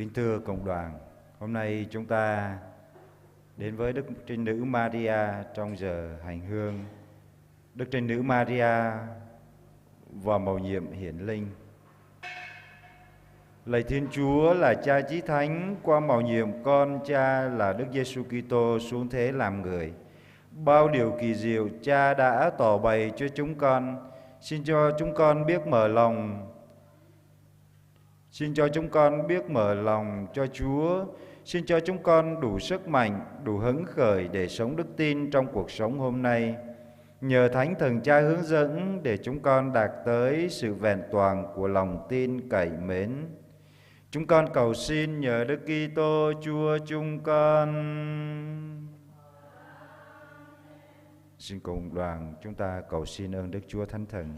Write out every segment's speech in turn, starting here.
Kính thưa cộng đoàn, hôm nay chúng ta đến với Đức Trinh Nữ Maria trong giờ hành hương. Đức Trinh Nữ Maria và mầu nhiệm hiển linh. Lạy Thiên Chúa là Cha Chí Thánh, qua mầu nhiệm con Cha là Đức Giêsu Kitô xuống thế làm người. Bao điều kỳ diệu Cha đã tỏ bày cho chúng con. Xin cho chúng con biết mở lòng cho Chúa. Xin cho chúng con đủ sức mạnh, đủ hứng khởi để sống đức tin trong cuộc sống hôm nay. Nhờ Thánh Thần Cha hướng dẫn để chúng con đạt tới sự vẹn toàn của lòng tin cậy mến. Chúng con cầu xin nhờ Đức Kitô Chúa chúng con. Xin cộng đoàn chúng ta cầu xin ơn Đức Chúa Thánh Thần.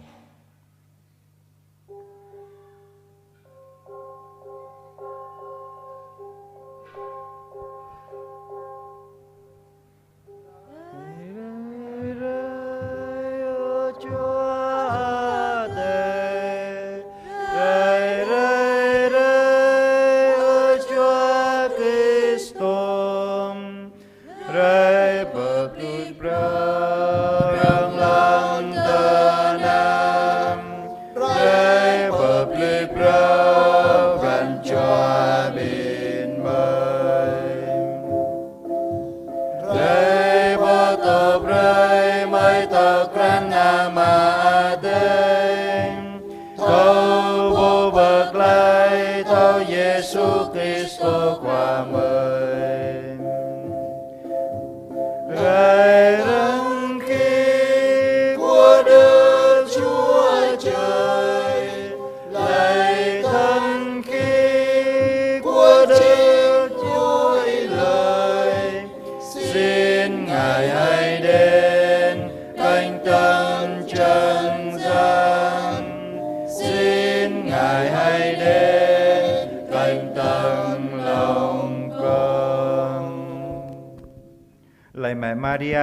Lạy mẹ Maria,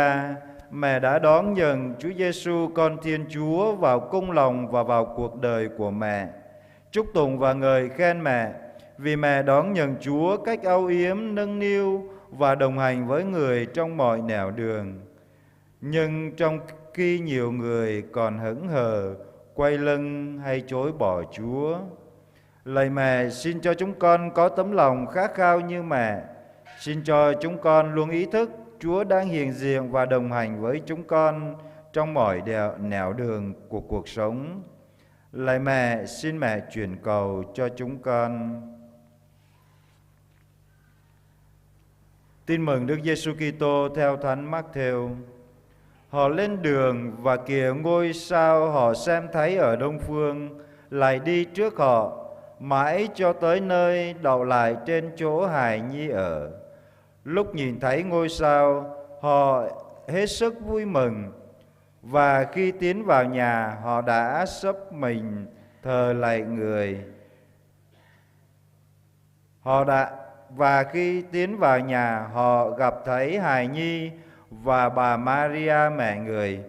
mẹ đã đón nhận Chúa Giêsu con Thiên Chúa vào cung lòng và vào cuộc đời của mẹ. Chúc tụng và ngợi khen mẹ vì mẹ đón nhận Chúa cách âu yếm, nâng niu và đồng hành với người trong mọi nẻo đường. Nhưng trong khi nhiều người còn hững hờ, quay lưng hay chối bỏ Chúa, lạy mẹ xin cho chúng con có tấm lòng khát khao như mẹ. Xin cho chúng con luôn ý thức Chúa đang hiện diện và đồng hành với chúng con trong mọi nẻo đường của cuộc sống. Lạy mẹ, xin mẹ truyền cầu cho chúng con. Tin mừng Đức Giêsu Kitô theo Thánh Mác-thêu. Họ lên đường và kìa ngôi sao họ xem thấy ở đông phương lại đi trước họ, mãi cho tới nơi đậu lại trên chỗ hài nhi ở. Lúc nhìn thấy ngôi sao, họ hết sức vui mừng, và khi tiến vào nhà, họ đã xấp mình thờ lạy người. Và khi tiến vào nhà, họ gặp thấy hài nhi và bà Maria mẹ người,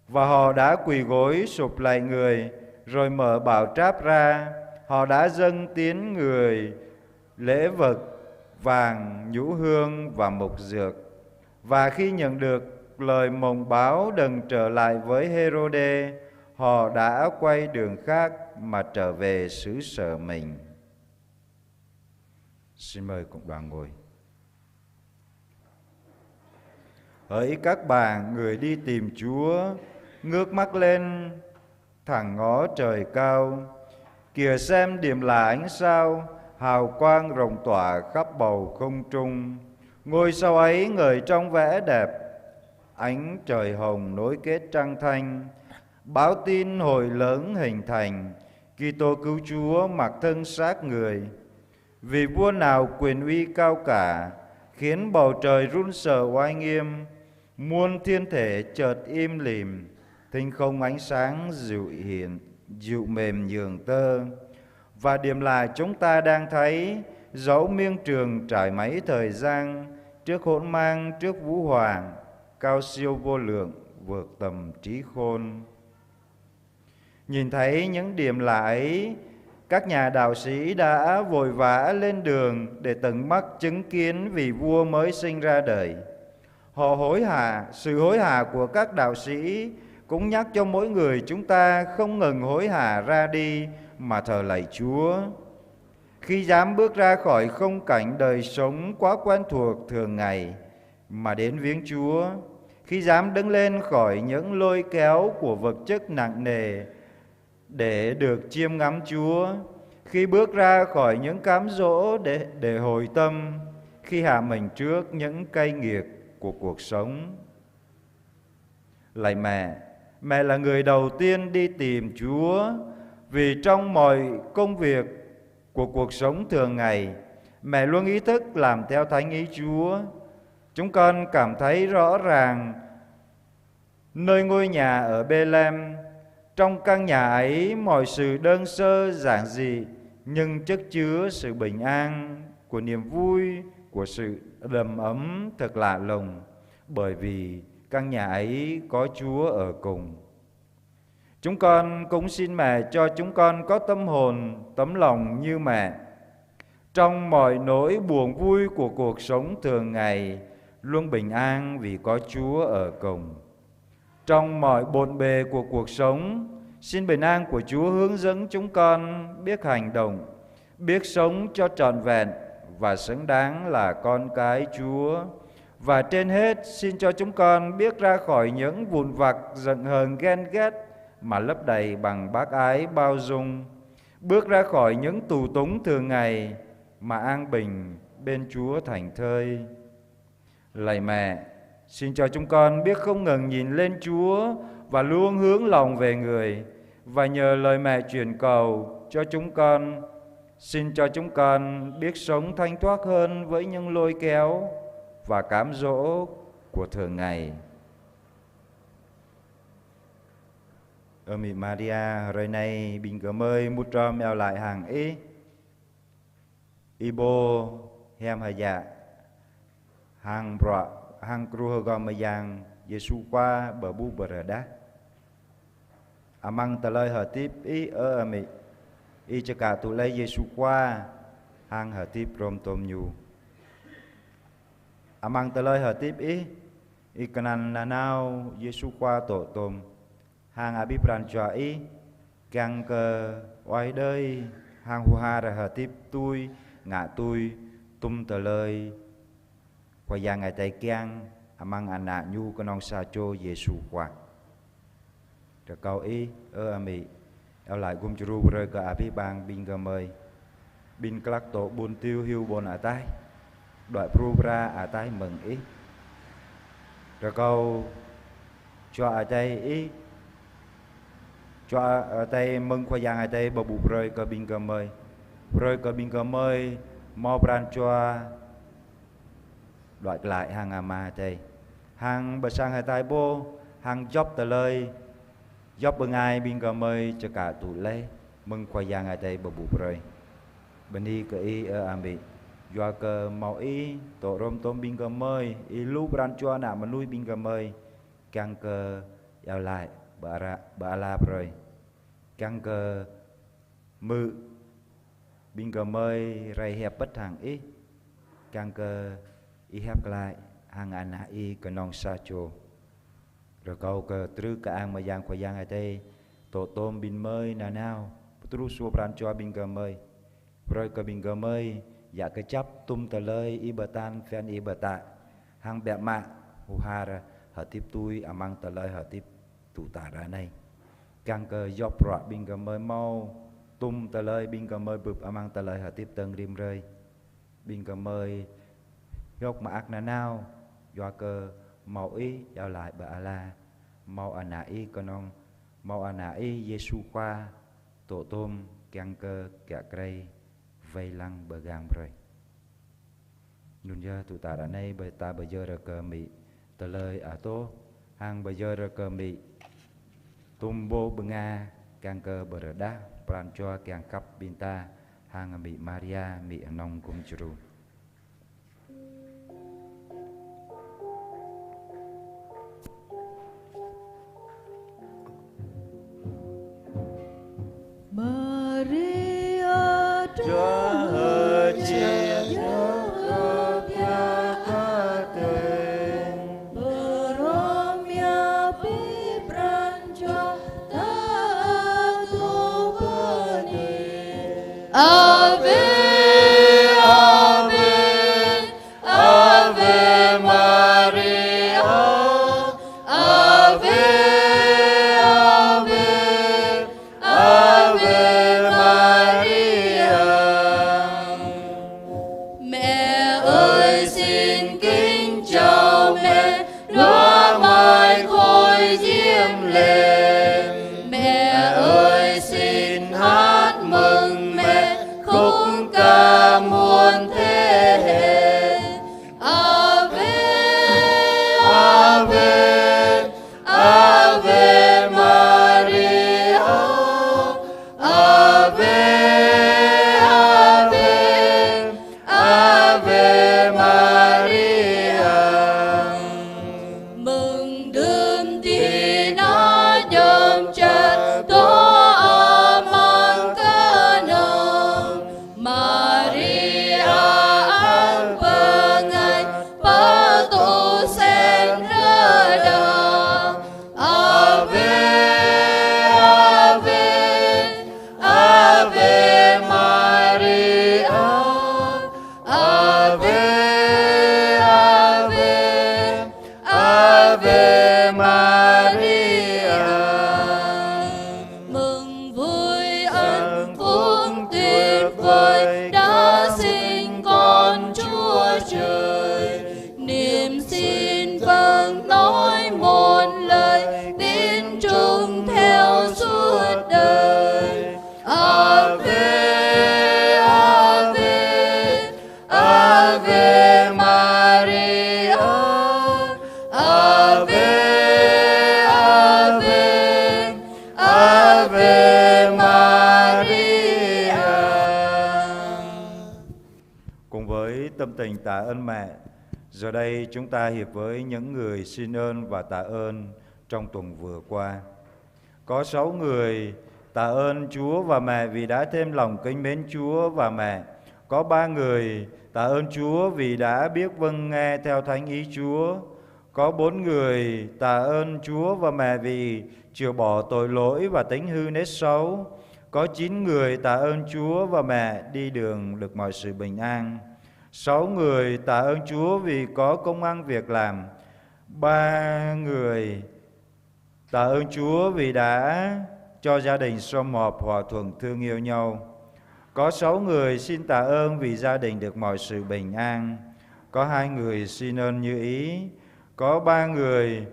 và họ đã quỳ gối sụp lạy người, rồi mở bảo tráp ra. Họ đã dâng tiến người lễ vật vàng, nhũ hương và mục dược. Và khi nhận được lời mộng báo đừng trở lại với Hê-rô-đê, họ đã quay đường khác mà trở về xứ sở mình. Xin mời cộng đoàn ngồi. Hỡi các bạn người đi tìm Chúa, ngước mắt lên thẳng ngó trời cao, kìa xem điểm là ánh sao, hào quang rộng tỏa khắp bầu không trung. Ngôi sao ấy ngời trong vẻ đẹp, ánh trời hồng nối kết trăng thanh. Báo tin hồi lớn hình thành, Kitô cứu Chúa mặc thân xác người. Vì vua nào quyền uy cao cả, khiến bầu trời run sợ oai nghiêm. Muôn thiên thể chợt im lìm, thinh không ánh sáng dịu mềm nhường tơ. Và điểm là chúng ta đang thấy, dẫu miên trường trải mấy thời gian, trước hỗn mang, trước vũ hoàng, cao siêu vô lượng, vượt tầm trí khôn. Nhìn thấy những điểm lạ ấy, các nhà đạo sĩ đã vội vã lên đường để tận mắt chứng kiến vị vua mới sinh ra đời. Họ hối hả, sự hối hả của các đạo sĩ cũng nhắc cho mỗi người chúng ta không ngừng hối hả ra đi mà thờ lạy Chúa. Khi dám bước ra khỏi khung cảnh đời sống quá quen thuộc thường ngày mà đến viếng Chúa, khi dám đứng lên khỏi những lôi kéo của vật chất nặng nề để được chiêm ngắm Chúa, khi bước ra khỏi những cám dỗ để hồi tâm, khi hạ mình trước những cay nghiệt của cuộc sống. Lạy mẹ, mẹ là người đầu tiên đi tìm Chúa, vì trong mọi công việc của cuộc sống thường ngày, mẹ luôn ý thức làm theo thánh ý Chúa. Chúng con cảm thấy rõ ràng nơi ngôi nhà ở Bethlehem, trong căn nhà ấy mọi sự đơn sơ giản dị nhưng chất chứa sự bình an, của niềm vui, của sự đầm ấm thật lạ lùng, bởi vì căn nhà ấy có Chúa ở cùng. Chúng con cũng xin mẹ cho chúng con có tâm hồn, tấm lòng như mẹ. Trong mọi nỗi buồn vui của cuộc sống thường ngày, luôn bình an vì có Chúa ở cùng. Trong mọi bộn bề của cuộc sống, xin bình an của Chúa hướng dẫn chúng con biết hành động, biết sống cho trọn vẹn và xứng đáng là con cái Chúa. Và trên hết, xin cho chúng con biết ra khỏi những vụn vặt giận hờn ghen ghét mà lấp đầy bằng bác ái bao dung, bước ra khỏi những tù túng thường ngày mà an bình bên Chúa thành thơi. Lạy mẹ, xin cho chúng con biết không ngừng nhìn lên Chúa và luôn hướng lòng về người, và nhờ lời mẹ truyền cầu cho chúng con, xin cho chúng con biết sống thanh thoát hơn với những lôi kéo và cám dỗ của thường ngày. Ơn Maria, rồi nay bình cờ ơi một trò mèo lại hàng ý Ibo hem hà dạ hàng bọa hàng kru gom mà giang Giêsu qua bờ bu bờ đá amang tờ lời hở tiếp ý ở mị ý cho cả tụ lấy Giêsu qua hàng hở tiếp rom tôm nhu amang tờ lời hở tiếp ý canan là nào Giêsu qua tổ tôm hàng abipran cho ý càng cờ oai đời hàng hu ha ra hở tiếp tôi ngạ tôi tum tờ lời qua giang ngày tay kiang amang ana nhu con sa cho Giêsu qua rồi câu ý ami eo lại gum chru rồi cả abi bang bin gam ơi bin clack tổ buôn tiêu hiu bồn ở tay đoạn prubra ở tay mừng ý rồi câu cho ở tay ý cho ở tay mừng qua giang ở tay bờ bụp rồi cả bin gam ơi mau bran cho đoạn lại hàng ama tay hàng bờ sang hai tay bô hàng job tờ lời job bưng ai bin gam ơi cho cả tụ lê mừng qua giang ở tay bờ bụp rồi bên đi cái ý ở ambi do cơ màu ý tổ rôm tôm bin gam ơi ý lu bran cho nào mà nuôi bin gam ơi càng cơ giao lại bà la rồi càng cơ mư bin gam ơi ray hẹp bất hàng ý càng cơ ý hẹp lại hàng anh ý cái non sa chô rồi câu cơ trứ cả ang mà giang qua giang ở đây tổ tôm bin mơi nào nào trú xua bran cho bin gam ơi rồi cơ bin gam ơi dạ cái chấp tum tờ lời y bờ tan phen y bờ tạ hàng bẹ mạ hu ha ra hở tiếp tôi amang tờ lời hở tiếp tụ tả ra này càng cơ job rọ bin gam ơi mau tum tờ lời bin gam ơi bụp amang tờ lời hở tiếp tầng rim rơi bin gam ơi gốc mà ác nào do cơ mau ý giao lại bà la mau ana ý con ông mau ana ý Giêsu qua tổ tôm càng cơ kẹt cây vây lăng bờ gang rồi nun giờ tụi ta đã nay bởi ta bây giờ ra cờ mị tờ lời à tô hàng bây giờ ra cờ mị tum bô bờ nga càng cơ bờ đá pran cho càng cắp bin ta hàng mị Maria mị nong cũng chru Maria tạ ơn mẹ. Giờ đây chúng ta hiệp với những người xin ơn và tạ ơn trong tuần vừa qua. Có 6 người tạ ơn Chúa và mẹ vì đã thêm lòng kính mến Chúa và mẹ. Có 3 người tạ ơn Chúa vì đã biết vâng nghe theo thánh ý Chúa. Có 4 người tạ ơn Chúa và mẹ vì chịu bỏ tội lỗi và tính hư nết xấu. Có 9 người tạ ơn Chúa và mẹ đi đường được mọi sự bình an. 6 người tạ ơn Chúa vì có công ăn việc làm. 3 người tạ ơn Chúa vì đã cho gia đình sum họp hòa thuận thương yêu nhau. Có 6 người xin tạ ơn vì gia đình được mọi sự bình an. Có 2 người xin ơn như ý. Có 3 người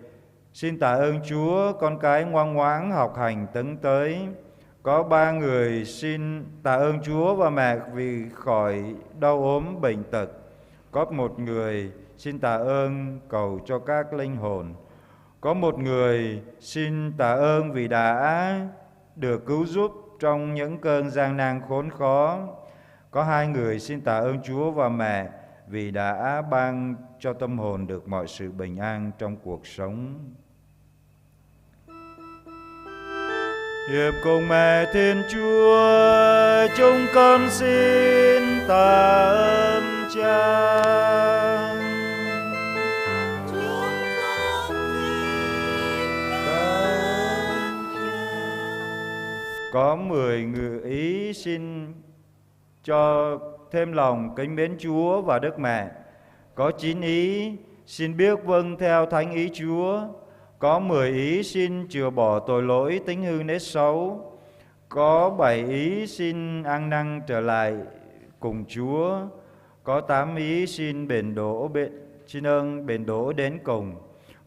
xin tạ ơn Chúa, con cái ngoan ngoãn học hành tấn tới. Có 3 người xin tạ ơn Chúa và mẹ vì khỏi đau ốm bệnh tật. Có 1 người xin tạ ơn cầu cho các linh hồn. Có 1 người xin tạ ơn vì đã được cứu giúp trong những cơn gian nan khốn khó. Có 2 người xin tạ ơn Chúa và mẹ vì đã ban cho tâm hồn được mọi sự bình an trong cuộc sống. Hiệp cùng mẹ Thiên Chúa, chúng con xin tạ ơn Cha. Có 10 người ý xin cho thêm lòng kính mến Chúa và Đức Mẹ. Có 9 ý xin biết vâng theo thánh ý Chúa. Có 10 ý xin chừa bỏ tội lỗi tính hư nết xấu. Có 7 ý xin ăn năn trở lại cùng Chúa. Có 8 ý xin xin ơn bền đổ đến cùng.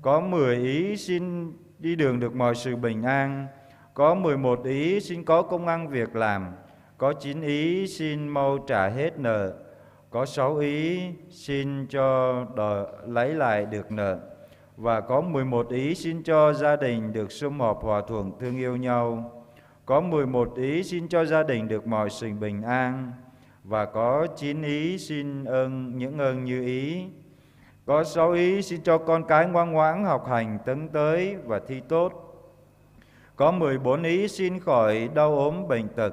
Có 10 ý xin đi đường được mọi sự bình an. Có 11 ý xin có công ăn việc làm. Có 9 ý xin mau trả hết nợ. Có 6 ý xin cho lấy lại được nợ. Và có 11 ý xin cho gia đình được sum họp hòa thuận thương yêu nhau. Có 11 ý xin cho gia đình được mọi sự bình an. Và có 9 ý xin những ơn như ý. Có 6 ý xin cho con cái ngoan ngoãn học hành tấn tới và thi tốt. Có 14 ý xin khỏi đau ốm bệnh tật.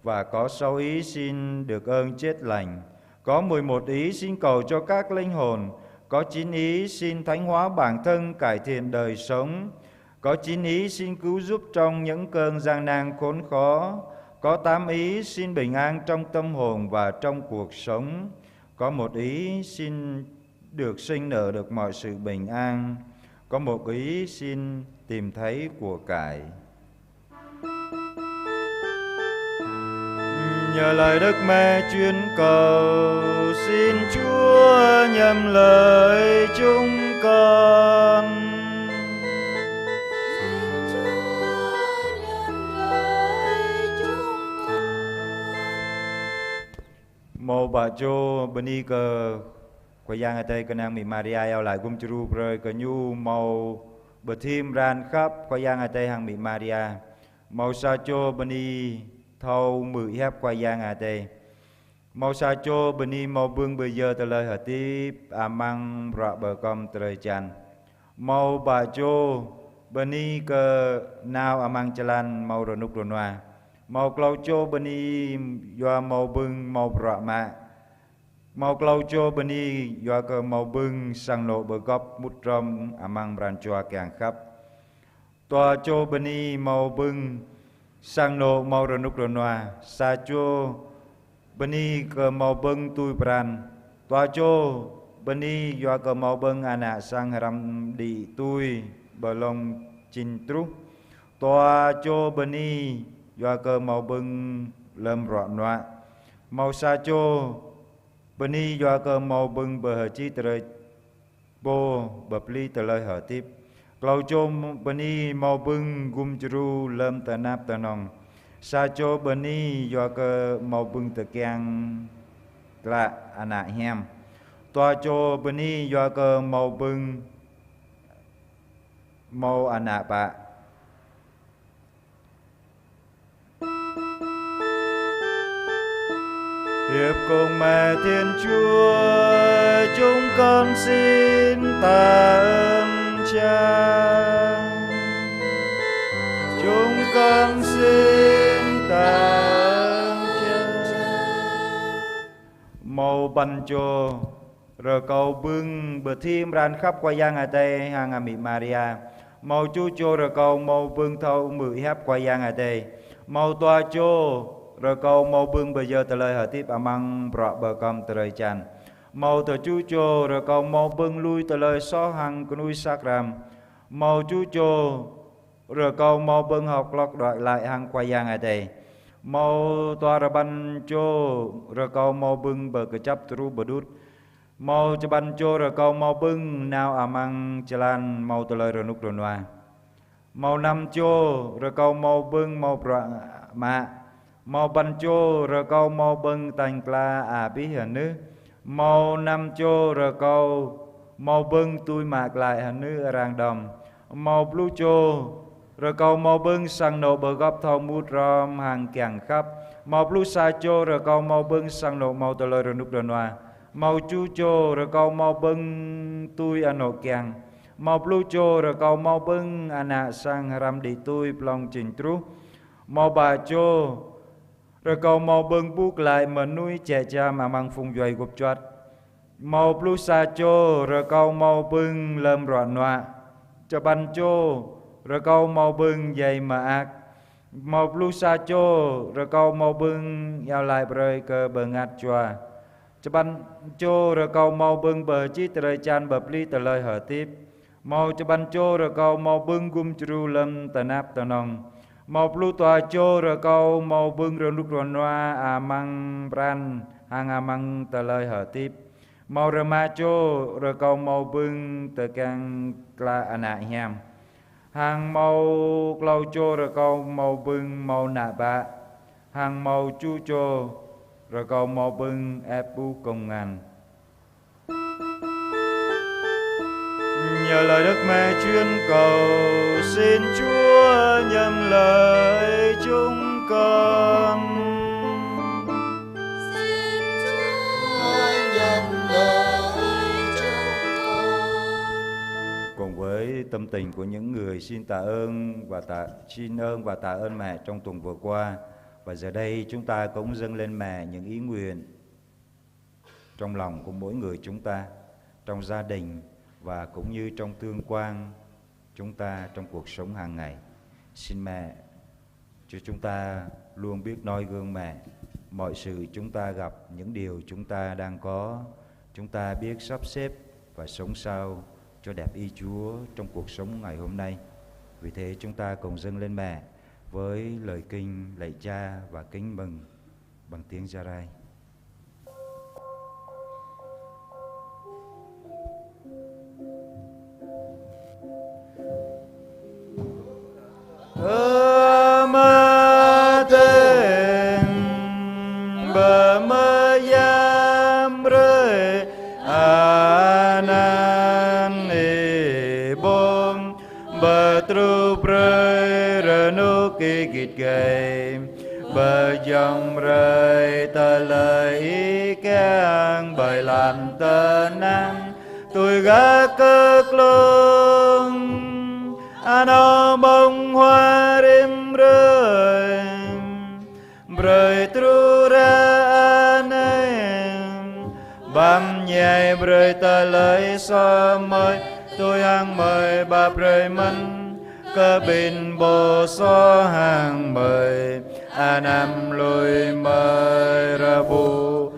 Và có 6 ý xin được ơn chết lành. Có 11 ý xin cầu cho các linh hồn. Có 9 ý xin thánh hóa bản thân, cải thiện đời sống. Có 9 ý xin cứu giúp trong những cơn gian nan khốn khó. Có 8 ý xin bình an trong tâm hồn và trong cuộc sống. Có 1 ý xin được sinh nở được mọi sự bình an. Có 1 ý xin tìm thấy của cải. Nhờ lời Đức Mẹ chuyên cầu, xin Chúa nhầm lời chúng con. Mô bà chô bani cờ quay giang tây cơ năng mì Maria ao lại gum chru rơi cơ nhu màu bờ thim ran khắp quay giang tây hàng mì Maria màu sa chô bani thâu mười hép quay giang tây màu sa chô bani màu bưng bây giờ từ lời hở tiếp amang rạ bờ com trời chan màu bà chô bani cơ nào amang chalan màu ronuk ronwa màu clau chô bani do màu bưng màu rạ mạ màu clau chô bani do cơ màu bưng sang lộ bờ góc mút rom amang bran choa càng khắp toa chô bani màu bưng sang lộ màu ronuk ronwa sa chô bani cơ màu bưng tui bran toa chô bani do cơ màu bưng anak sang ram di tui belong chin tru toa chô bani do cơ màu bưng lâm rọn nọa màu sa chô bani do cơ màu bưng bờ hờ chi trời bô bập ly từ lời hở tiếp clau chô bani màu bưng gum chru lâm tờ nạp tờ nòng sa chô bani do cơ màu bưng tờ keng là anak hem toa chô bani do cơ màu bưng màu anak bạ hiệp cùng mẹ Thiên Chúa, chúng con xin tạ ơn Cha. Chúng con xin tạ ơn Cha. Màu bần chô rồi cầu bưng bờ thêm ran khắp qua giang ở đây hàng à mị Maria. Màu chú chô rồi cầu màu bưng thâu mười hấp qua giang ở đây. Màu toa chô rồi cầu màu bưng bây giờ từ lời hợp tiếp amang bọ bờ com từ lời chan. Màu từ chú chô rồi cầu màu bưng lui từ lời xó hằng của núi Sakram. Màu chú chô rồi cầu màu bưng học lọc đợi lại hằng qua giang ở đây. Màu toa rồi ban chô rồi cầu màu bưng bờ cơ chấp tru bờ đút. Màu cho ban chô rồi cầu màu bưng nào amang chalan màu từ lời rồi nút rồi noa. Màu năm chô rồi cầu màu bưng màu bạ mạ. Màu ban chô rồi cầu màu bưng tành kla à bí hả nữ. Màu năm chô rồi cầu màu bưng tui mạc lại hả nữ ràng đầm. Màu blue chô rồi cầu màu bưng sang nổ bờ góc thâu mút ròm hàng kèng khắp. Màu blue sa chô rồi cầu màu bưng sang nổ màu tờ lời rồi nút rồi noa. Màu chú chô rồi cầu màu bưng tui à nổ kèng. Màu blue chô rồi cầu màu bưng à nạ sang ram đi tui plong trình trú. Màu bà chô rồi cầu màu bưng bút lại mà nuôi trẻ cha mà mang phùng doài gục choát. Màu blue sa chô rồi cầu màu bưng lâm roạn noa. Cho ban chô rồi cầu màu bưng dày mà ác. Màu blue sa chô rồi cầu màu bưng giao lại bơi cơ bờ ngạt chòa. Cho ban chô rồi cầu màu bưng bờ chí tờ lời chan bờ pli tờ lời hở tiếp. Màu cho ban chô rồi cầu màu bưng gum chru lâm tờ nạp tờ nông. Màu blue tòa chô rồi cầu màu bưng rồi lúc rồi noa à mang bran hàng à mang tờ lời hở tiếp. Màu rơ ma chô rồi cầu màu bưng tờ càng kla à nạ hiam. Hàng màu clau chô rồi cầu màu bưng màu nạ bạ. Hàng màu chu chô rồi cầu màu bưng ép bu công ngàn. Nhờ lời Đức Mẹ chuyên cầu, xin Chúa nhầm lời chúng con. Xin Chúa nhầm lời chúng con. Cùng với tâm tình của những người xin tạ ơn và tạ ơn Mẹ trong tuần vừa qua, và giờ đây chúng ta cũng dâng lên Mẹ những ý nguyện trong lòng của mỗi người chúng ta, trong gia đình và cũng như trong tương quan chúng ta trong cuộc sống hàng ngày. Xin Mẹ cho chúng ta luôn biết noi gương Mẹ. Mọi sự chúng ta gặp, những điều chúng ta đang có, chúng ta biết sắp xếp và sống sao cho đẹp ý Chúa trong cuộc sống ngày hôm nay. Vì thế chúng ta cùng dâng lên Mẹ với lời kinh lạy Cha và kính mừng bằng tiếng Gia Rai. Bờ dòng rơi tờ lời ý keng bởi làm tờ năng tôi gác cực luôn ano bông hoa đêm rơi rơi tru ra anh băm nhảy rơi tờ lời so mời tôi ăn mời bà rơi mân cơ bình bồ so hàng mời nam lùi mời ra bù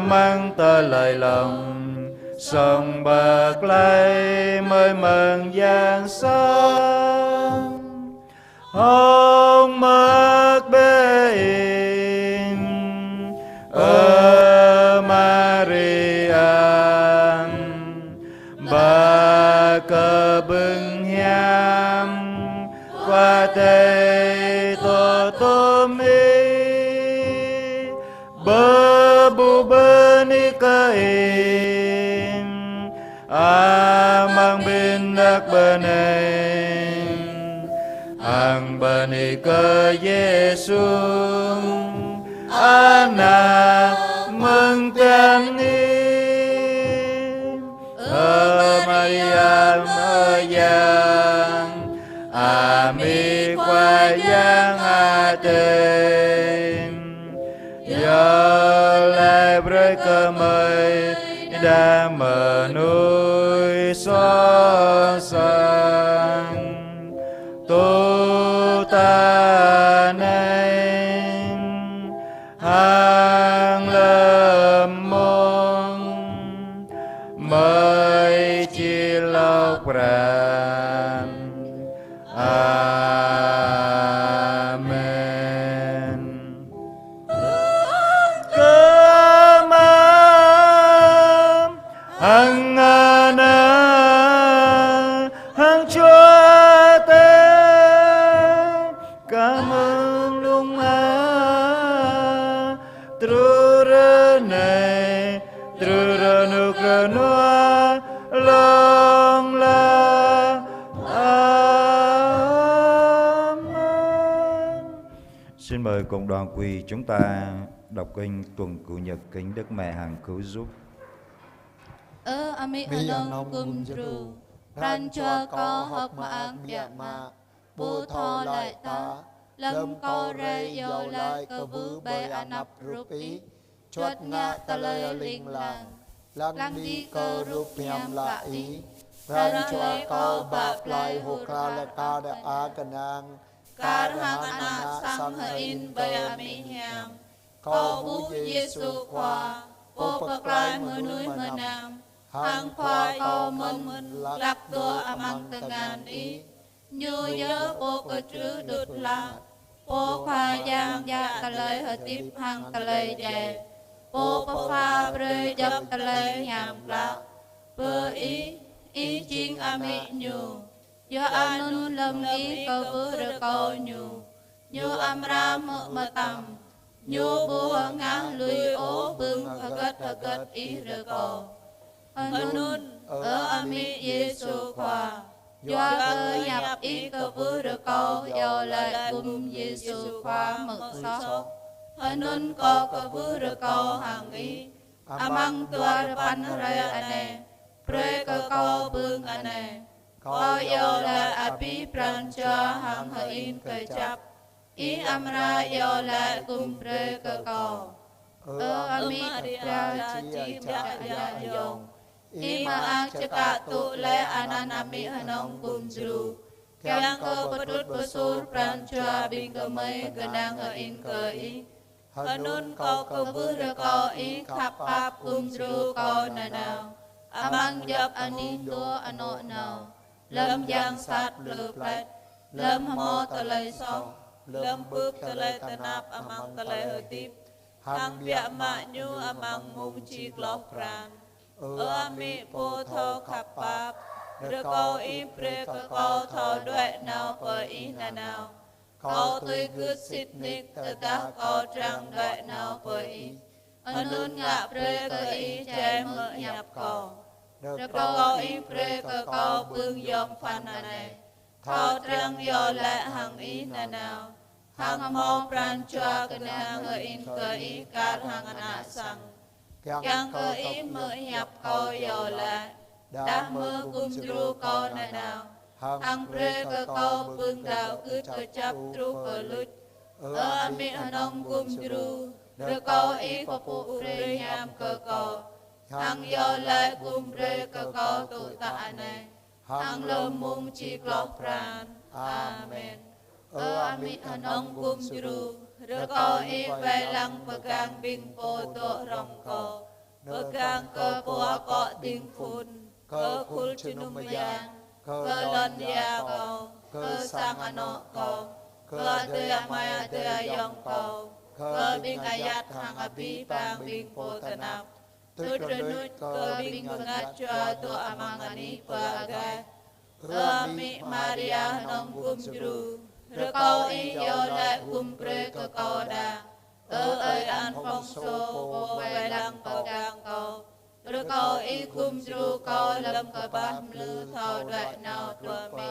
mang tờ lời lòng sông bạc lây mới mừng giang sáng hông mất bê in Maria bà cơ bưng hiam qua tây tổ tôm y bơ bu bơ ni cơ in mang bên đắc bơ này hàng bơ ni cơ Giêsu ana mừng tiên im Maria ơi giang mi qua giang tên giờ lại với cơ mây đã mở núi xóa sang tu ta nên hàng lâm môn mới chi lộc ram amen. Cảm ơn hằng hằng Chúa tên cảm ơn lung trưa này trưa nước noa long la amen. Xin mời cộng đoàn quỳ chúng ta đọc kinh tuần cựu nhật kính Đức Mẹ Hằng Cứu Giúp. Ami anong kum tru ran chua ko hok ma ang bia ma bu tho lại ta lâm co re yo lại cơ vu bay anap rupi chuột ngạ ta lời linh làng lăng đi cơ rup nham lại ran chua ko bạc lại hồ kra la ta da a kanang kar hang ana sang in bay ami nham ko bu Giêsu qua po paklai menui menam hang khoai ko mân lạc tua amang tengan i như nhớ po cơ trứ đột la po khoa giang dạ ta lời hợp tiếp hang ta lời đẹp po pha rơi dập ta lời nhảm la bơ ý chinh ami nhu do anun lâm ý cơ vư rơ câu nhu amra mơ tâm nhu bùa ngang lùi ố bưng thơ gất ý rơ câu Anun ami Giêsu khoa do cơ nhập ý cơ vư rơ câu do lại cùng Giêsu khoa mực sót Anun có cơ vư rơ câu hàng ý amang tua pan rơi ane pre cơ câu bưng ane có do lại api pran cho hàng hơi in cơ chắp ý amra do lại cùng pre cơ câu ami ra chi dạ dòng Ima ang cakap tu le anan ami hanong kumjru Kang ke pedut besur prancua bing ke mei genang ke in ke i Hanun kau ke bur kau i kapap kumjru kau nanau Amang jap ani tu anok nau Lem yang sat le plet Lem hamo telai song Lem buk telai tenap amang telai hutip Hang biak mak nyu amang mung cik loh pran ami po thâu khắp bạp rơ câu y pre cơ câu thâu duệ nào bởi y nà nào câu tươi cứ xịt nịch tờ ta câu trăng duệ nào bởi y anun ngạ pre cơ y chê mơ nhập câu rơ câu y pre cơ câu bưng dòng phan nà này thâu trăng yo lệ hằng y nà nào hằng mô pran chua cơ nàng ở in cơ y cát hằng nạ sang Yang cơ ý mơ nhập câu yo lại đã mơ cung tru câu này nào hằng pre cơ câu bưng đạo cứ cơ chấp tru cơ lút ami hanong cung tru rơ câu ý có phụ pre nham cơ câu hằng yo lại cung pre cơ câu tụ tạ này hằng lâm mung chi lọc pran amen ami hanong cung tru rơ câu ý về lăng pegang bing po to rong câu pegang ke puak kok ting phun ke kul cinumayan ke lon dia kau ke sang anok kau ke ade amai ade ayong kau ke bing ayat hang api pang bing po tanap tut renut ke bing pengat chua tu amang ani pagai ami Maria nong kum juru rơ câu y yo lại kum pre ke kau da ơi an phong số vô về lăng cầu càng cầu rơ câu y kum tru câu lâm cơ bát lư thọ đoại nào tuần mi